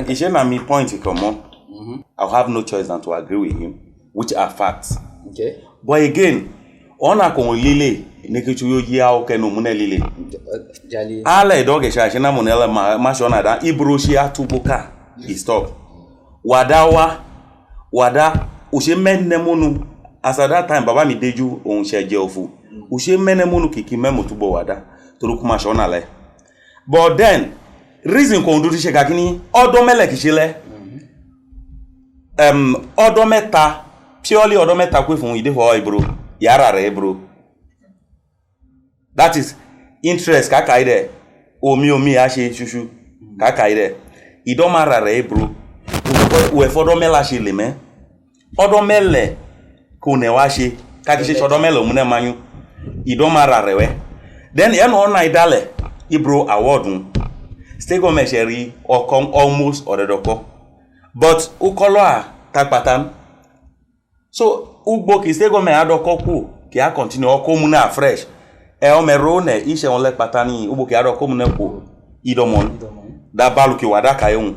Ishe na me point come on. I'll have no choice than to agree with him, which are facts. Okay. But again, ona ko lile nekechu yo ya o kenu mune lile. Jali. Ale doge sha na monela ma shona da ibroshi atubuka. He stop. Wada ushe menne munu as at that time baba mi deju on sheje ofu. Ushe menne munu kiki memo tubo wada. Turu kuma shona le. But then reason ko ndu se kakini odomele kishile. Odometa purely odometa kwe fun ide for bro. Yara re bro. That is interest kaka ide. Omi a se shushu kaka ide. Idomara re bro. We fodomela she le me. Odomele ko ne wa she ka ki se odomele mu ne manyu. Idomara rewe. Then e no na idale Ibro award stay go mesheri or come almost or the doko. But ukolo a takpatan. So ugbo ki stay go me adoko ku ki a continue o komu na fresh. E o mero ne ise on le patani ugbo ki adoko mu ne ku idomon. Da balu ki wada kayun.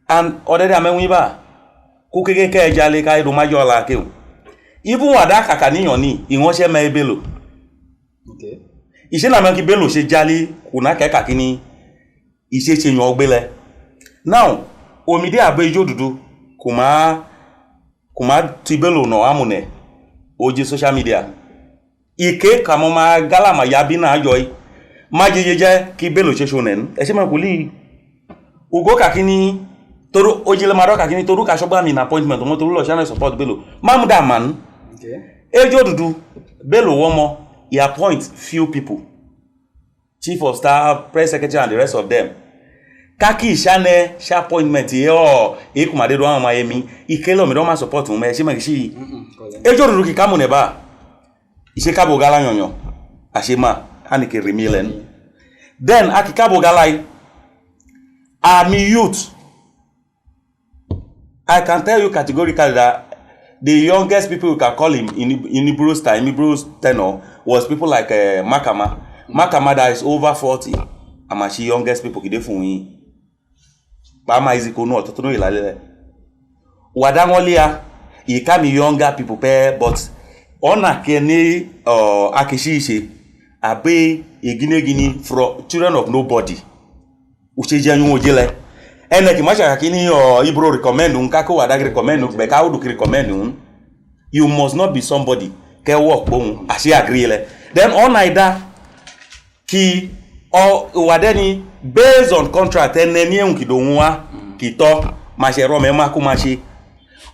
And odede amenwi ba ku keke jale kai do majola ke. Even wada kakaniyan ni iwon se me ebelo. Okay. Ise na me ki belo se jali kuna ke kakini ise se yan ogbele. Now omide agbejo dudu kuma ti belo no amune oji social media. Ike kamo ma gala ma yabi na joy. Ma jejeje ki belo se shonen. E se ma kuli ugo kakini toru ojile maro kakini toru ka shogba mi na appointment mo toru lo channel support belo. Mamuda man. Okay. Ejo dudu belo womo he appoints few people. Chief of staff, press secretary and the rest of them. Kaki shane sha appointment yo ekumade do ama yemi ikelo mi do ma support mo me se ma kishi. Ejo dudu ki kamu ne ba. Ise kabo gala yonyo. Ashema anike remilen. Then akikabo galai army youth. I can tell you categorically that the youngest people you can call him in Ibro's time, Ibro's tenor, was people like Makama. Makama that is over 40. And she youngest people kide fun yin. Bama iziko no ototono ilalele. Wadangolia, he can be younger people pair, but ona keni akishishi abe egine from children of nobody. Ucheje nyun ojele. Ene ki macha kakini Ibro recommend nkako wadag recommend be ka udu recommend you must not be somebody ke work bon asi agree le. Then on either ki wadeni based on contract eneni enkido nwa kito ma se ro me ma ku ma se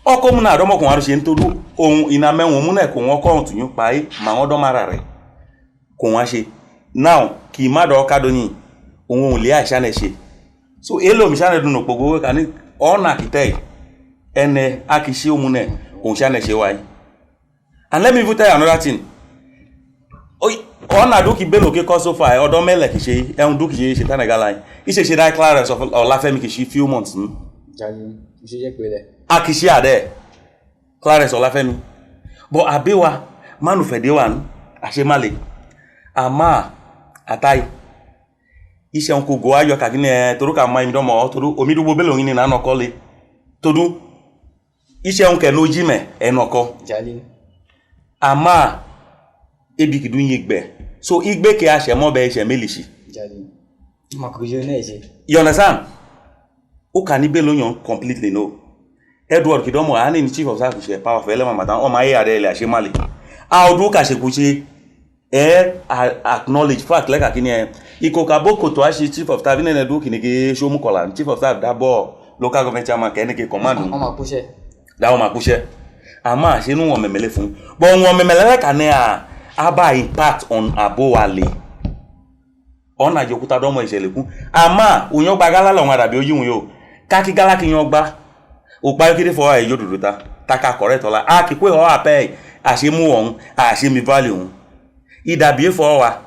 oko mu na do mo kun aru se ntodu ohun ina mewon mu na ko won ko tun pai ma won do mara re ko wa se now ki ma do ka do ni ohun le aisha na se. So elo mi shane dun opogo kani ona kitei ene akishi omune on shane se wai. And let me even tell you another thing. Ona do ki belo ke so far odo mele ki se en do ki se tanagala. Ise se that Clarence of Olafemi ki she few months. Jali, ise je pele. Akishi ade. Clarence Olafemi. But abewa manu fedewan asemale. Ama atai ise onko go ayo kakini toru ka mai mi do mo toru omidubo belo yin na noko le todu ise onke no jime enoko Jali. Ama ebi kidun yigbe so igbe ke ase mo be ise melishi. Jali. Makujo na ise. You understand? O kan belo yon completely no. Edward Kidomo ani ni chief of staff she power for elema matan o ma ye ade le ase male. A odu ka se kuchi acknowledge fact like akini ikokaboko to ashi chief of staff ne do kinike show mu kola chief of staff dabo local government chairman kenike command o ma pushe da o ma pushe ama se nu won memele fun but won memele ka ne aba impact on Abowale ona jokuta do mo iselekun ama uyan gba gala lo won adabi oyun yo kaki gala ki yan gba o pa kide for ayo duduta taka correct ola ki pe o ape asemu won asemi value idabi for wa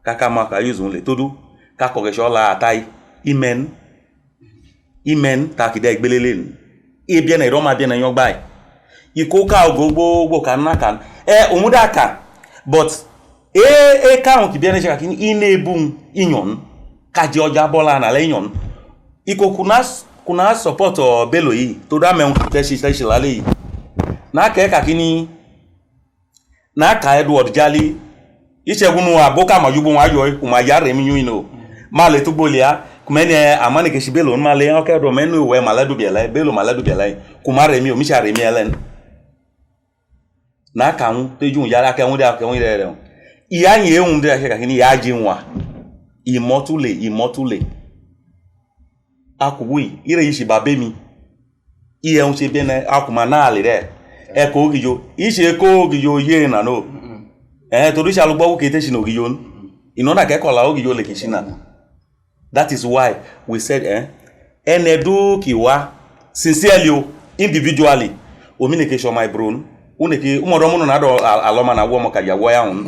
kaka maka use only todo ka correction la atai imen ta kide igbelele e bien e ro ma bien yan gba ikoka ogogbo kan na kan omuda ka but e ka on ki bien se kakini inebun iyon kaji oja bola na lenyon iko kuna support Bello yi to da me teshi lale yi na ka kini na ka Edward Jali ichegunu aboka majubu wayo kuma yare mi yun no male to bolia kumeni amane ke Bello male o ke do menu we maladu biela Bello maladu biela kuma remi o mi sha remi elen na ka un tejun yara ke un de re iya yin ehun de ka kini ya jinwa imotule akuwi ire yi babe mi iye un se bene akuma na ale re e ko gijo ise ko gijo ye na no to do shall gbo ke te sino gijo ino na ke kola o gijo le kishina. That is why we said enedu kiwa sincerely individually communication my bro uneke umodo mu na do aloma na wo mo ka yawo ya hun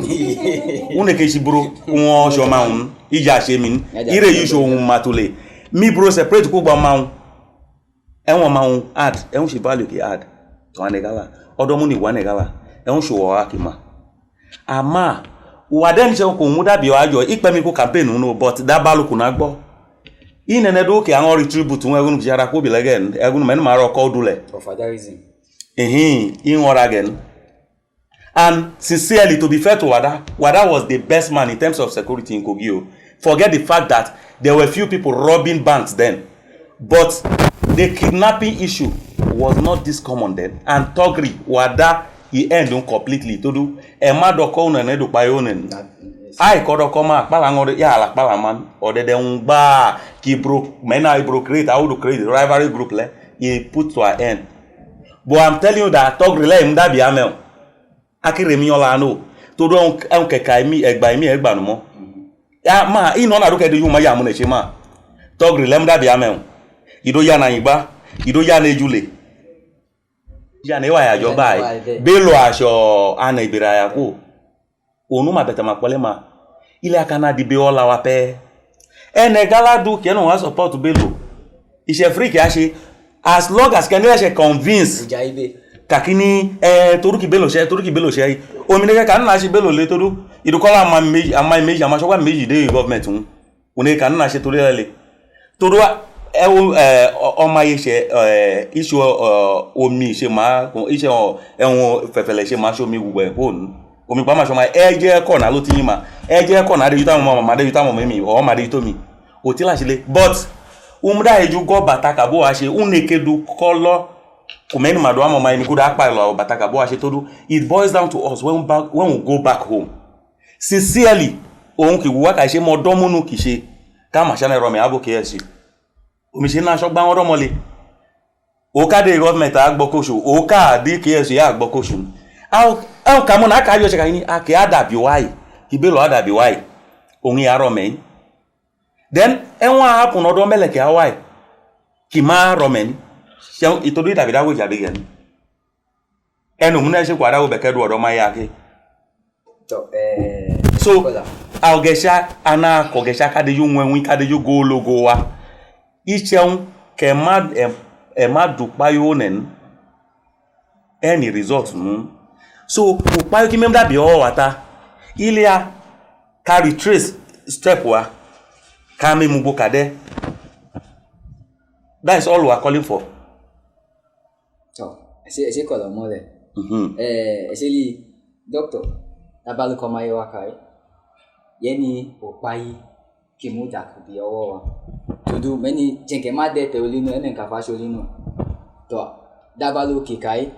uneke si bro won so ma hun ija se mi ire yi so hun matule mi bro separate ko gba ma hun enwon ma hun add enwon si value ki add to anegala odo mu ni wa negala enwon so wa akima ama wa den se ko mu dabi ajo ipe mi ko campaign no but da balu kuna gbo inene do ke an retribute won egun jara ko bi legen egun men ma ro ko dule For fatherism. in Oregon. And sincerely, to be fair to Wada was the best man in terms of security in Kogio. Forget the fact that there were few people robbing banks then. But the kidnapping issue was not this common then. And Togri, Wada, he ended completely. To do a madoko na nedo payonen. I kodokoma, palangode, ya la palaman, or the umba, ki broke, mena I broke create, how to create rivalry group, he put to an end. But I'm telling you that talk relay mda bi amel akire mi ola no to do en keka mi egba no mo ya ma ino na do ke de yuma ya mo na che ma talk relay mda bi amel ido ya na igba ido ya na ejule ya na wa ya jo bai Bello aso ana ibira ya ko onu ma beta ma pole ma ile aka na di be ola wa pe ene gala du ke no wa support Bello ise free ke ase as long as can you convince kakini toruki Bello she omineke kan na she Bello le toru idukola ama meji ama so wa meji de government un one kan na she toru le toru o ma ye she issue omi she ma ise ehun fefele she ma so mi wuwe phone omi pa ma so ma je ko na lo tin ma je ko na de yuta mo ma de yuta mo mi o ma de yuto mi o ti la se le but umda eju go bataka bo ase unekedu kolo kumeni madu amo mai nikuda akpa lo bataka bo ase todo. It boils down to us when we go back home sincerely ohun ki wa ka se mo domunu ki se ka ma shana ro me abo KSC omi se na so gba won domole o ka de government agbo koso o ka de KSC agbo koso au ka mo na ka yo se ka ni ake adabi wai Bello adabi wai ohun ya ro me. Then enwa happen odo meleke awai kima romen se itodo David awo jabe gen enu muna se kwara wo bekedu odo maya ke so algesha ana kogesha kade yu nwenwi kade yu go logo wa icheun ke ma dupa yo nen any result nu so upa yo ki memda bi o wata ilia carry trace step wa Kame Mubokade. That is all we are calling for. So, ese kola mole. Ese doctor, tabalu koma yo wakai. Yeni opai kimuda kubi owa. To do many chenkema de teolino enen kafasho lino. To dabalu kikai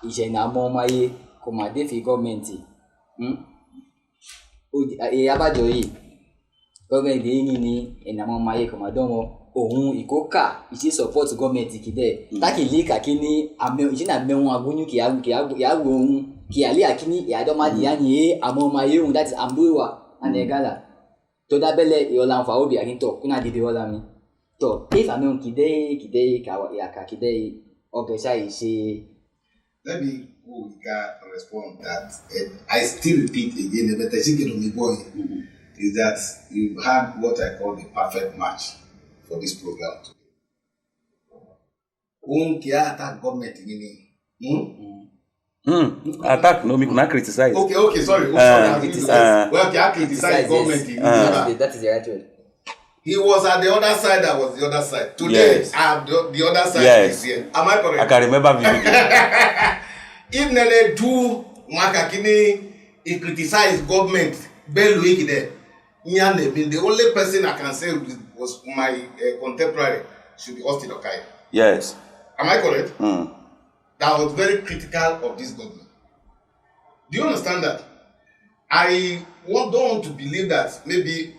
ije na mo maye koma de fi government. E abajo yi government ni enamo maye koma domo ohun ikoka isi support government kide taki lika kini ame ijina mewon agunyu ki agu ohun ki ali akini ya do ma di ani amo maye ohun that is ambuwa anegala to dabele yola fa obi akin to kuna dide ola mi to if ame kide ka ya ka kide ogesa ise. Let me respond that I still repeat again but I think it me boy is that you had what I call the perfect match for this program today. Attack government attack no me cannot criticize. Okay, sorry. Criticize. Well, can criticize government that is the right word. He was at the other side, I was the other side. Today, Yes. I am the other side Yes. is here. Am I correct? I can remember vividly. If Nene do Makakini, he criticized government, Bello Ikide, Nyane been the only person I can say was my contemporary should be Austin Okai. Yes. Am I correct? Mm. That was very critical of this government. Do you understand that? I don't want to believe that maybe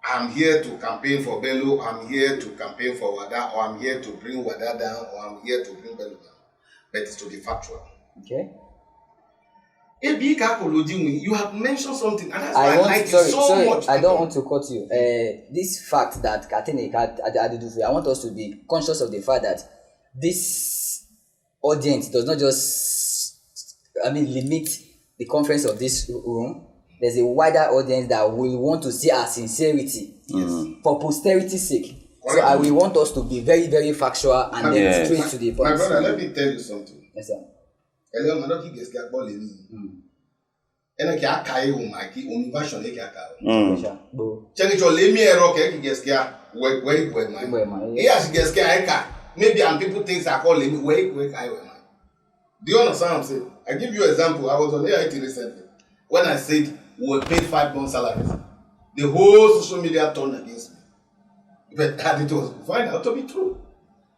I'm here to campaign for Bello, I'm here to campaign for Wada, or I'm here to bring Wada down, or I'm here to bring Bello down. But it's to be factual. Okay. You have mentioned something, and that's why I I want like sorry, it so sorry, much. I don't want to cut you. This fact that Katene I want us to be conscious of the fact that this audience does not just limit the conference of this room. There's a wider audience that will want to see our sincerity for posterity's sake. So I will want us to be very, very factual and then straight to the point. My brother, let me tell you something. Yes, sir. Elio, I don't think it's ball in and I can't carry on my key, only version they can't carry. Check it your lame error, can get scared. Wait, man. Yes, get scared. Maybe and people think I call him wait, I will. Do you understand what I'm saying? I give you an example. I was on AIT recently when I said we were paid 5 months salaries. The whole social media turned against me. But that it was found out to be true.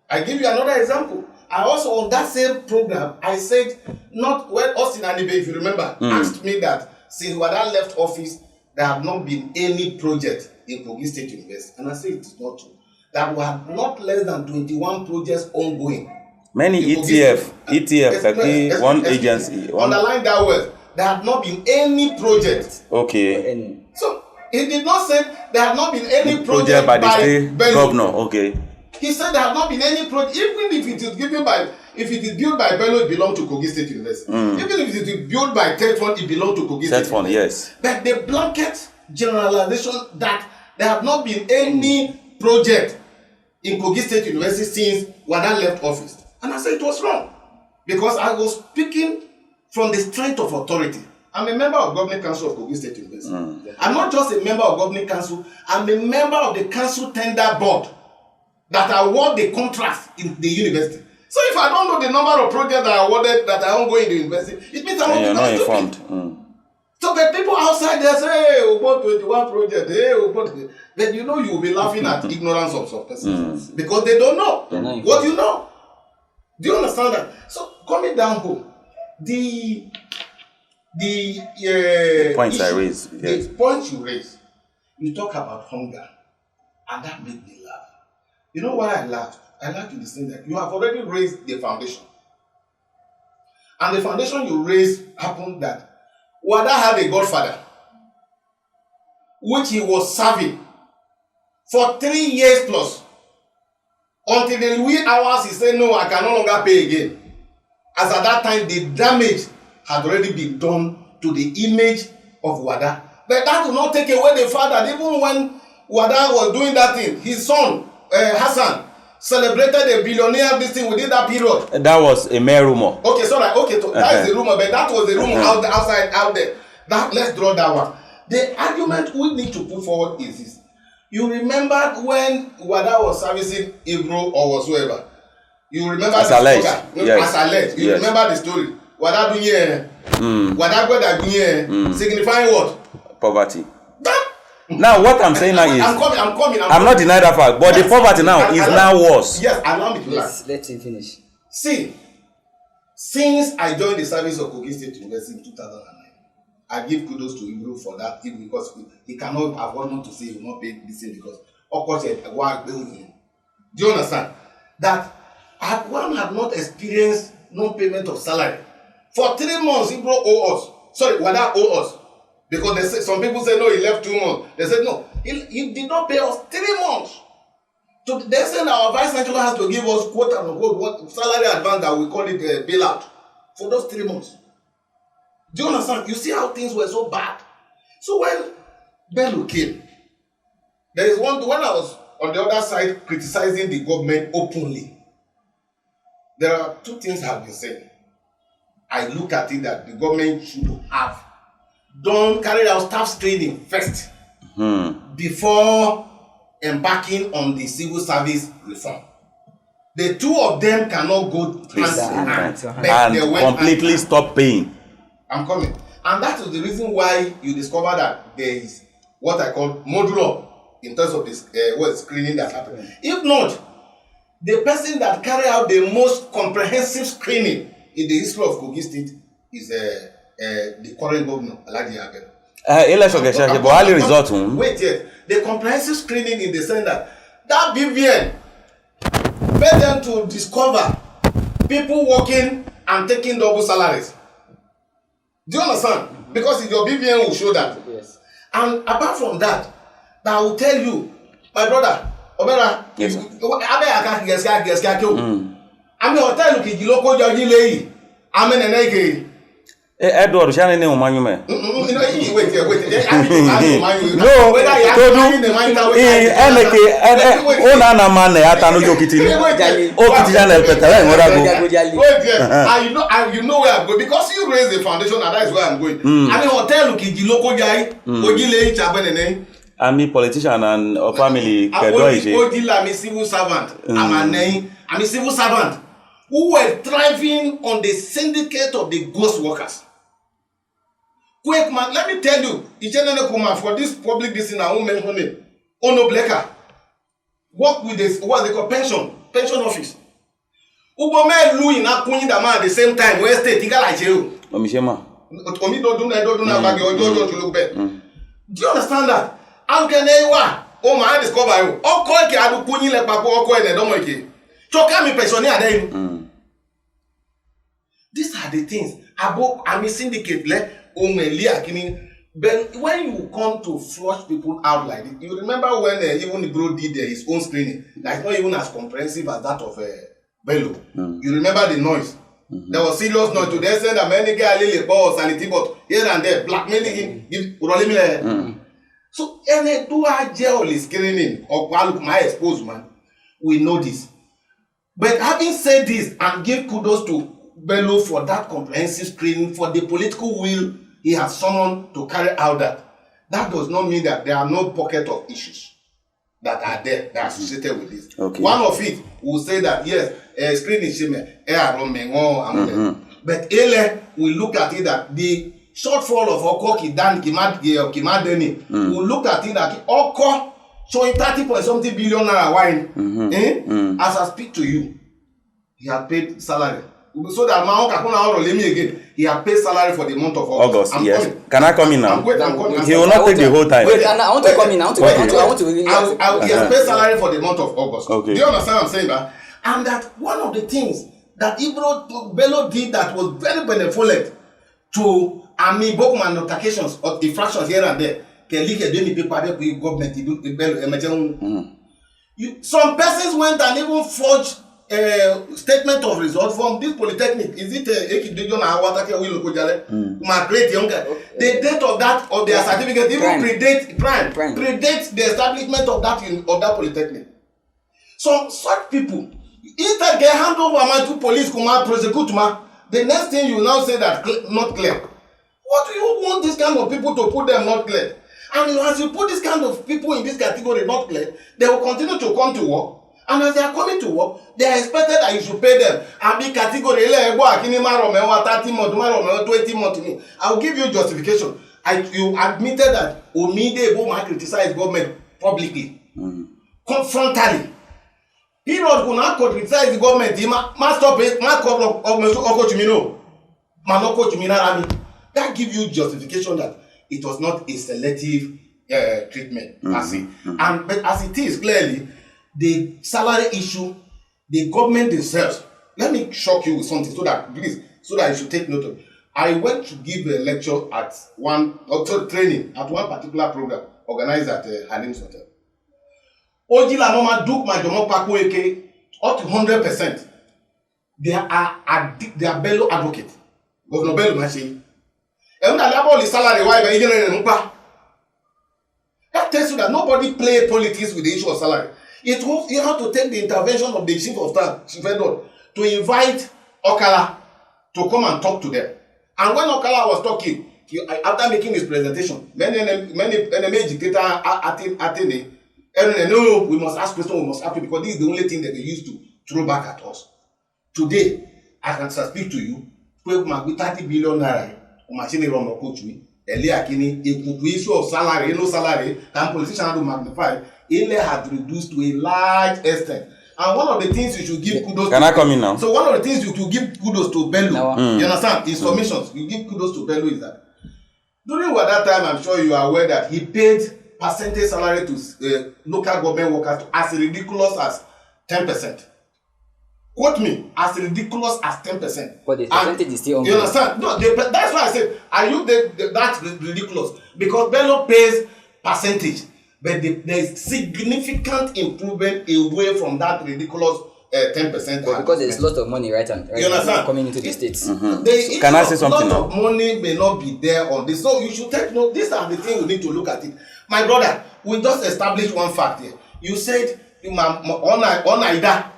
I give you another example. I also on that same program, I said, not when Austin Anibe, if you remember, asked me that since Wada left office, there have not been any project in Kogi State University. And I said it's not true. That we have not less than 21 projects ongoing. Many ETF, one agency. Underline that word. There have not been any project. Okay. So he did not say there have not been any Project by the state Bello. governor. Okay. He said there have not been any project, even if it is given by, if it is built by Bello, it belongs to Kogi State University. Even if it is built by Tetfund, it belongs to Kogi State Tetfund, yes. But the blanket generalization that there have not been any project in Kogi State University since Wada left office. And I said it was wrong. Because I was speaking from the strength of authority. I'm a member of Governing Council of Kogi State University. I'm not just a member of Governing Council, I'm a member of the Council Tender Board that award the contracts in the university. So if I don't know the number of projects that are awarded that are ongoing in the university, it means I'm not informed. So the people outside there say, hey, about 21 projects, then you know you will be laughing at ignorance of some persons because they don't know what you know. Do you understand that? So coming down home, the points issue, I raised, yes. the points you raise, you talk about hunger, and that made me laugh. You know why I laughed? I laughed in the sense that you have already raised the foundation, and the foundation you raised happened that Wada had a godfather, which he was serving for 3 years plus. Until the wee hours, he said, no, I can no longer pay again. As at that time, the damage had already been done to the image of Wada. But that will not take away the fact that even when Wada was doing that thing, his son, Hassan, celebrated a billionaire this thing within that period. That was a mere rumor. Okay, so that is the rumor, but that was the rumor out there. Let's draw that one. The argument we need to put forward is this. You remember when Wada was servicing Ibro or whatsoever? You remember as alleged. Yes. As alleged. You remember the story. Wada dunye. Wada gweda dunye. Signifying what? Poverty. Now what I'm saying now is I'm coming. I'm not denying that fact, but the poverty now is now worse. Yes, allow me to let him finish. See, since I joined the service of Kogi State University in 2009, I give kudos to Ibro for that, even because he cannot afford not to say he will not pay this thing because do you understand? That one had not experienced non-payment of salary. For 3 months, Ibro owe us. Sorry, Wada owe us. Because they say, some people say, no, he left 2 months. They said, no, he did not pay us 3 months. So they said our vice chancellor has to give us quote unquote what salary advance that we call it a bailout for those 3 months. Do you understand? You see how things were so bad. So when Bello came, there is one when I was on the other side criticizing the government openly. There are 2 things I have been saying. I look at it that the government should have carried out staff training first before embarking on the civil service reform. The two of them cannot go hand in hand. And completely stop paying. I'm coming. And that is the reason why you discover that there is what I call modular in terms of this screening that happened. If not, the person that carry out the most comprehensive screening in the history of Kogi State is the current governor, Alhaji Abel. Wait yet. The comprehensive screening in the sense that BVN made them to discover people working and taking double salaries. Do you understand? Because your BVN will show that. Yes. And apart from that, I will tell you, my brother, Obera, yes, I'm hotel looking loko joji lei. Amen and ege. Edward Shani ne umanyu me. Wait. No, ona na man atanu jokitini. O kitija na elpetala you know where I'm going because you raise the foundation and that is where I'm going. I mean hotel looking loko jai oji lei chabenene. I'm a politician and a family. I'm a civil servant. I'm a civil servant who were thriving on the syndicate of the ghost workers. Quick man, let me tell you, for this public this I won't mention it. Ono Blecker work with this what they call pension office. Ubome Louis na Kuni Dama at the same time. Where state Tigala Jeu. Omishema. Omi don't do na do you understand that? Ankenewa, oh my discover you. O ko ke adu Kuni le papo o ko ene domo ike. Choka mi pensioner dem. These are the things. I'm a syndicate le but when you come to flush people out like this, you remember when even Ibro did his own screening, that's not even as comprehensive as that of Bello. You remember the noise? There was serious noise to the extent that many guys lily ball sanity, but here and there blackmailing him. So any do a jail screening or my exposed man, we know this. But having said this, and give kudos to Bello for that comprehensive screening, for the political will he has summoned to carry out that does not mean that there are no pocket of issues that are there that are associated with this. Okay. One of it will say that yes, screening shame, but Ele will look at it that the shortfall of Oko Kimadeni will look at it that Oko showing 30.something billion naira wine. As I speak to you, he has paid salary. So that he has paid salary for the month of August. Yes. Coming. Can I come in now? I'm coming. He will not take the whole time. Wait, I want to come in. He has paid salary for the month of August. Okay. Do you understand what I'm saying? That? And that one of the things that Bello did that was very benevolent to Bokman notifications or infractions here and there. Some persons went and even forged statement of result from this polytechnic. Is it the date of that of their certificate even predates the establishment of that polytechnic. So such people, instead get hand over to police, prosecute the next thing you now say that not clear. What do you want this kind of people to put them not clear? And as you put this kind of people in this category not clear, they will continue to come to work. And as they are coming to work, they are expected that you should pay them. And be category 30 months, 20 months. I will give you justification. You admitted that Omide Boma criticized government publicly, confrontally. Period could not criticize the government. That gives you justification that it was not a selective treatment. But as it is clearly, the salary issue, the government themselves. Let me shock you with something so that you should take note of it. I went to give a lecture at training at one particular program organized at Halim's Hotel. Oji la mama duk my jomo paku eke up to 100%. They are Bello advocate. Governor Bello Machi. And the salary why by that tells you that nobody play politics with the issue of salary. You have to take the intervention of the chief of staff, Chief Edward, to invite Okala to come and talk to them. And when Okala was talking, after making his presentation, many educators attended. And no, we must ask questions, we must ask because this is the only thing that they used to throw back at us. Today, I can speak to you, 30 billion naira, machine run or coach me, Akini, a issue of salary, no salary, and politicians do magnify, Ele had reduced to a large extent. And one of the things you should give kudos Can I come in now? So one of the things you should give kudos to Bello, you understand, his submissions, you give kudos to Bello is that during that time, I'm sure you are aware that he paid percentage salary to local government workers as ridiculous as 10%. Quote me, as ridiculous as 10%. But the percentage is still on. You understand? No, that's why I said, are you that's ridiculous? Because Bello pays percentage, but there is significant improvement away from that ridiculous 10%. But because there's lots of money, right you understand? Coming into the states. Can I say something now? A lot of money may not be there on this. So you should take note. These are the things we need to look at it. My brother, we just established one fact here. You said, on Aida,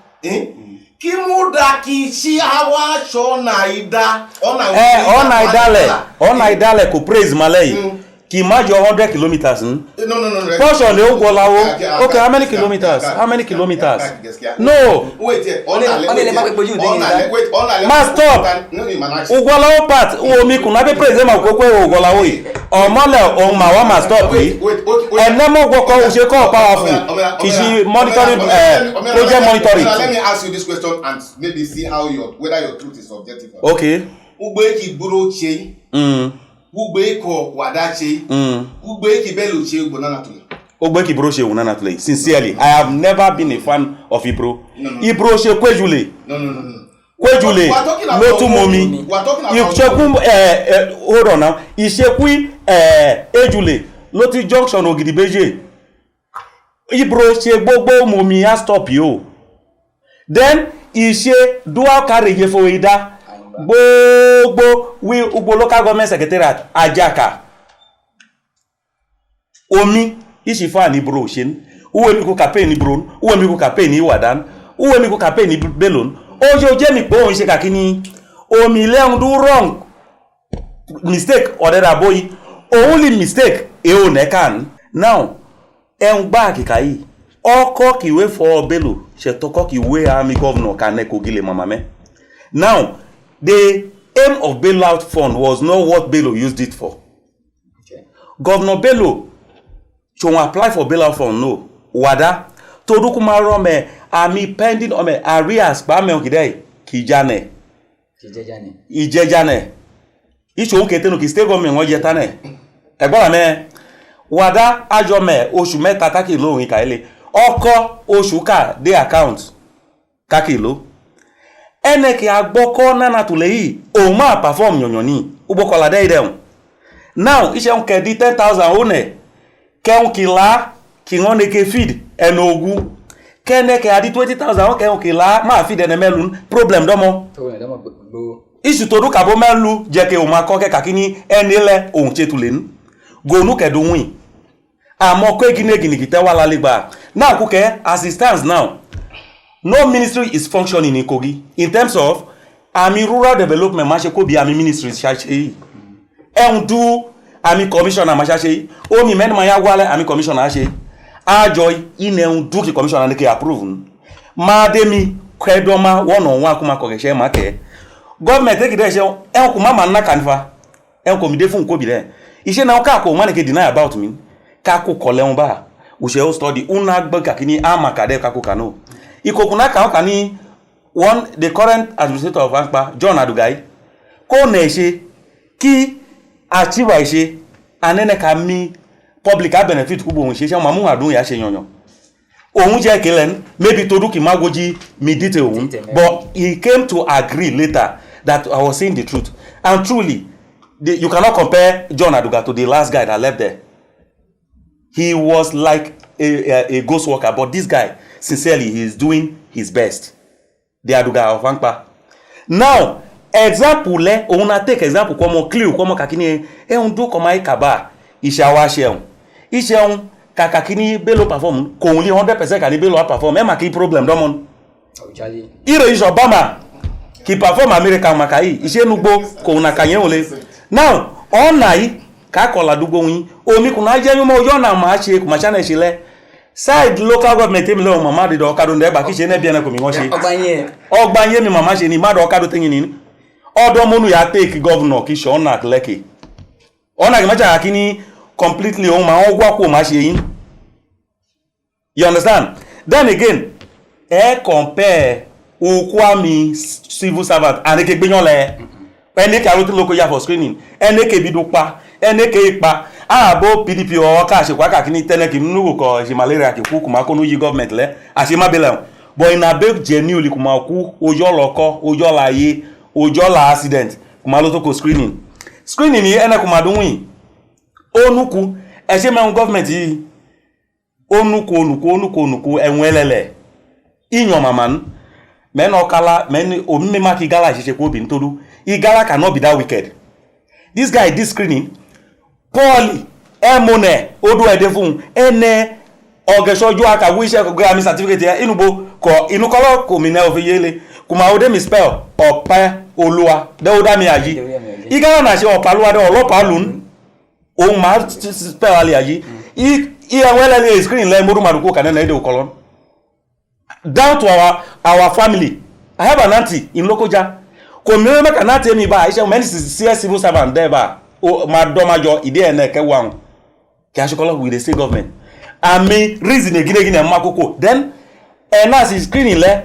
Kimuda kishi hawa shona Ida. On Aida ko praise Malay. Ki majo 100 kilometers. No. Portion le Ogolawo. Okay, how many kilometers? How many kilometers? No. Wait, Ma stop. Ogolawo part. Omi kuna be praise ma kokwe Ogolawo yi. Omole on ma wa ma stop yi. Enemo go ko use ko powerful. Kishi monitoring project monitoring. Let me ask you this question and maybe see how whether your truth is objective. Okay. Ugbe buru che. Ugbe ko wadache. Ugbe Bello che ugbonana tule. Ogbe buru che ugbonana tule. Sincerely, I have never been a fan of Ibro. Ibro che kwejule. No. Kwejule. No too momi. Hold on now. Ishekwi ejule. Loti junction Ogidibeje. Ibro che gbogbo momi ha stop yo. Then ishe dual carriage for ida. Gbogbo we ugbo local government secretariat Ajaka. Omi ishi fa ni Ibro shin. Uwe mi ko campaign ni Ibro, uwe mi ko campaign ni Iwadan, uwe mi ko campaign ni Bello. Ojo je mi po on se kakini. Omi le un do wrong. Mistake order boy. Only mistake e o ne kan. Now, en gba kikai. Oko ki we for Bello, se toko ki we army governor kan ne kogile mama me. Now, the aim of bailout fund was not what Bello used it for. Okay. Governor Bello should apply for bailout fund no. Wada todukuma rome ami pending ome arrears ba me okide kijane. Ijejane. Icho nkete no ki state government won je tane. Egbola me wada ajo me oṣù mẹ́ta kakilo yin ka ile. Oko oṣù ka de account kakilo. Eneke agboko nana tule yi o ma perform yonyon ni ugboko la de ide. Now ise on ke di 10,000 one ke on kila ki won ne ke feed enogu kene ke adi 20,000 on ke on kila ma feed ene melun problem domo isu to du ka bo melu je ke o ma ko ke kakini enile ohun che tule nu gonu ke do win amo ko gini kite wala legba now ku ke assistance now. No ministry is functioning in Kogi in terms of Army Rural Development Mashekobi Army Ministry Shachi. Do Army Commissioner Mashachi. Omi men maya wale Army Commissioner Ashe. Ajoy in do the commissioner and approve. Mademi Kredoma 1-on-1 kuma kogeshe make. Government take it there kuma manna kanfa. Komide fun Kobi there. Ise na ka ko man ke deny about me. Ka ko koleun ba. We shall study una gba kakini amakade ka ko kano. Ikokuna kani the current administrator of Ankpa John Adugai ko neshe ki achieve ise anene ka mi public benefit kubo won se mamu adun ya se yanyan ohun je kelen maybe toduki magoji mi detail ohun but he came to agree later that I was saying the truth and truly you cannot compare John Aduga to the last guy that left there. He was like a ghost worker, but this guy sincerely he is doing his best. The Aduga of Ankpa. Now, example le ona take example como clue como kakini do koma ikaba ishawa sheun. Isheun kakakini Bello perform ko only 100% kan Bello perform e ma ki problem domon. Actually. Iro is Obama ki perform America makai ise nugbo ko na kanyen ole. Now, onai ka kola dugbo yin omi kuna je mi mo yo na ma se kuma channel se le side local government mi lo mama de okado nde ba ki se na bia na ko mi won se ogba mi mama se ni ma do okado tin ni odo monu ya take governor ki se ona leke ona ki ma ja kini completely o ma ogwa ko ma se yin you understand then again compare Ukwami civil servant and ke gbeyan le ene ka ro loko ya for screening ene ke bidupa ene ke ipa abo PDP o ka se kwa ka kini tele ki nnu ko se malaria ki ku kuma ko no yi government le ase ma bele but in a big genuinely kuma ku ojo loko ojo laye ojo la accident kuma lo to ko screening ni ene kuma dun wi onuku e se me government yi onuku enwelele inyo maman men okala men omi ma ki gala se ko bi ntodu igala cannot be that wicked. This guy this screening Paul Emone odu ede fun ene ogesoju aka wishe ko grami certificate inubo ko inu kolo ko mi na ofiyele kuma ode mi spell opa Olúwa de oda mi aji igala na se opa Olúwa de olopa lun o ma spell ali aji I awelele screen le modu maduko kan na ede kolon down to our family. I have an auntie in Lokoja. Ko mi me kan auntie mi ba ise men civil servant there ba o ma do majo ide ene ke wan ki asokolo with the state government ami reason egine makoko then na si screening le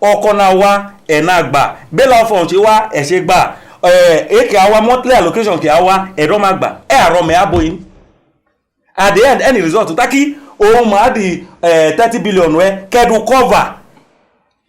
okonawa ena gba bela phone ti wa e se gba ke awa monthly allocation ke awa e do ma gba aro me aboyin at the end any result taki o ma di 30 billion we kedu cover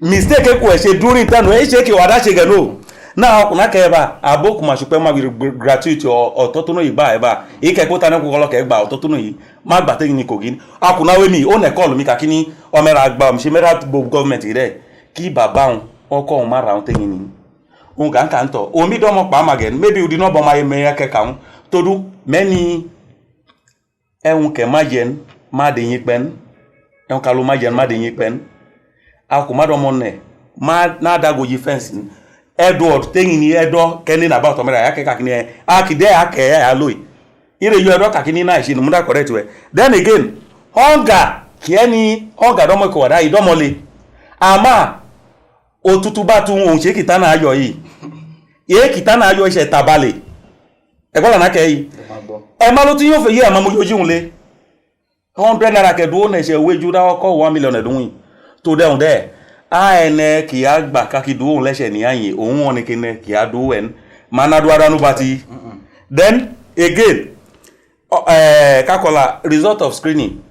mistake ko e se during time we se ke wada se gelo na kuna ke ba aboku ma supe ma gratuity ototuno iba eba ike ko tanu ko lo ke gba ototuno yi ma gba te ni kogin akuna we mi o ne call mi kakini o mera gba mi se mera government ire ki baba un oko un mara un te ni un kan to o mi do mo pa ma gen maybe udi no bo ma me ke kan todu many ehun ke ma yen ma de yin pen ehun kalu ma yen ma de yin pen akuma do mo ne ma na dago yi fence Edward tengini edo kenin about omera yake kakini akide ake ya loyi ire yo edo kakini na isi muda correct we then again hunger kieni hunger do mo ko wada idomole ama otutu batu won se kitana ayo yi ye kitana ayo ise tabale e gola na ke yi e ma lo ti yo fe yi ama mo yojun le 100 naira ke do na se weju da ko 1 million edun to down there ene ki agba kakidu on lese ni ayin ohun won kene ki adu en manadu aranu bati then again kakola result of screening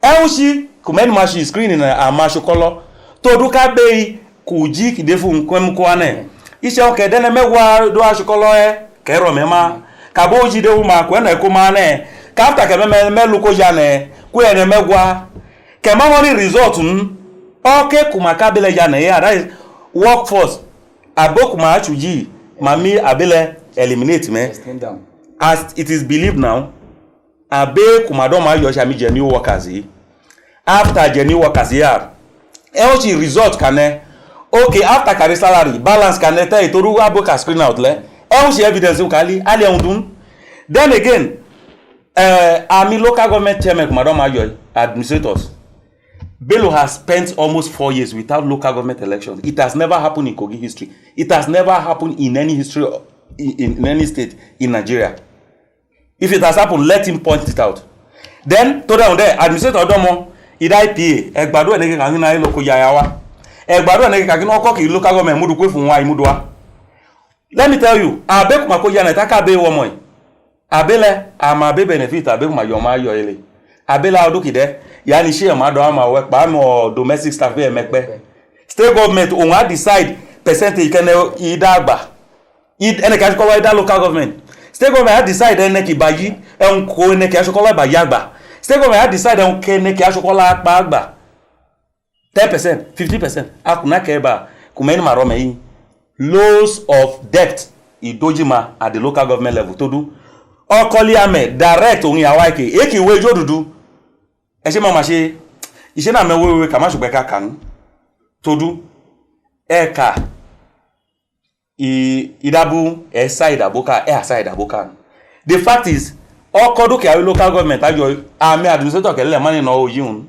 eushi kumen mashi screening a mashokolo to duka be kuji kide fun kwem ko ane ise o ke dene mewa do ashokolo kero mema kabo ji de uma ko na ko ma ne kafta ke melu ko jane ku ene megwa ke ma woni result okay kumaka bele ya na ya that is workforce abokuma achuji mami abele eliminate me as it is believed now abe kumado ma yo shami genuine workers after genuine workers here elchi result kane okay after carry salary balance kane ta itoru aboka screen out le elchi evidence ukali ali undun then again ami local government chairman kumado ma yo administrators Bello has spent almost 4 years without local government elections. It has never happened in Kogi history. It has never happened in any history in any state in Nigeria. If it has happened, let him point it out. Then, to down there, administrator Odomo, IPA, Egbado eneke kagina loko yayawa. Egbado eneke kagina okoki local government mudu kwe funwa imudwa. Let me tell you, abe kumako yana taka be womoy. Abele ama be benefit abe kuma yoma yoele. Abela odukide yani share ma do ama work ba mo domestic staff be mekpe state government on wa decide percentage can idagba ene ka ko wa local government state government decide ene ki bayi en ko ene ki asokola ba yagba state government decide en ke ene ki asokola pa agba 10% 50% akuna ke ba kuma ene maro meyin loss of debt idojima at the local government level to do okoli ame direct on ya wa ke eki wejo dudu ese mama se ise na mewewe ka ma sugbe ka kan todu eka idabu side aboka side aboka the fact is Okodo ke local government ajo ami administrator ke le money no oyun.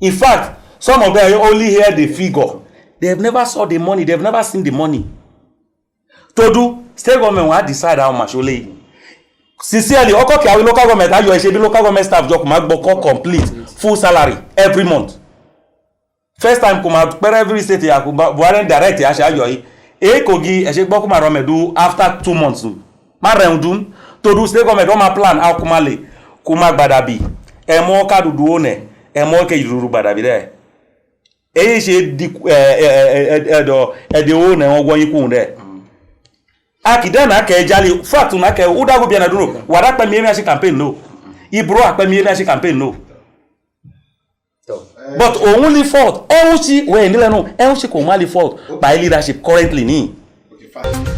In fact, some of them only hear the figure. They have never saw the money, they have never seen the money. To do state government will decide how much only. Sincerely, Oko ke local government ajo e se bi local government staff job ma gbo complete full salary every month. First time kuma per every state ya ku Buhari direct ya se ajo yi. E kogi e se gbo kuma ro medu after 2 months. Ma reundun to do state government on my plan how kumale kuma gbadabi e mo ka dudu one e mo ke yuru gbadabi there e se di de o na won gwoyin kun there akida na ke jali fact na ke udago bia na duro wada pe mi emi campaign no ibro ape mi emi campaign no but only fault e o si we ni lenu e o si ko mali fault by leadership currently ni. Okay, fine.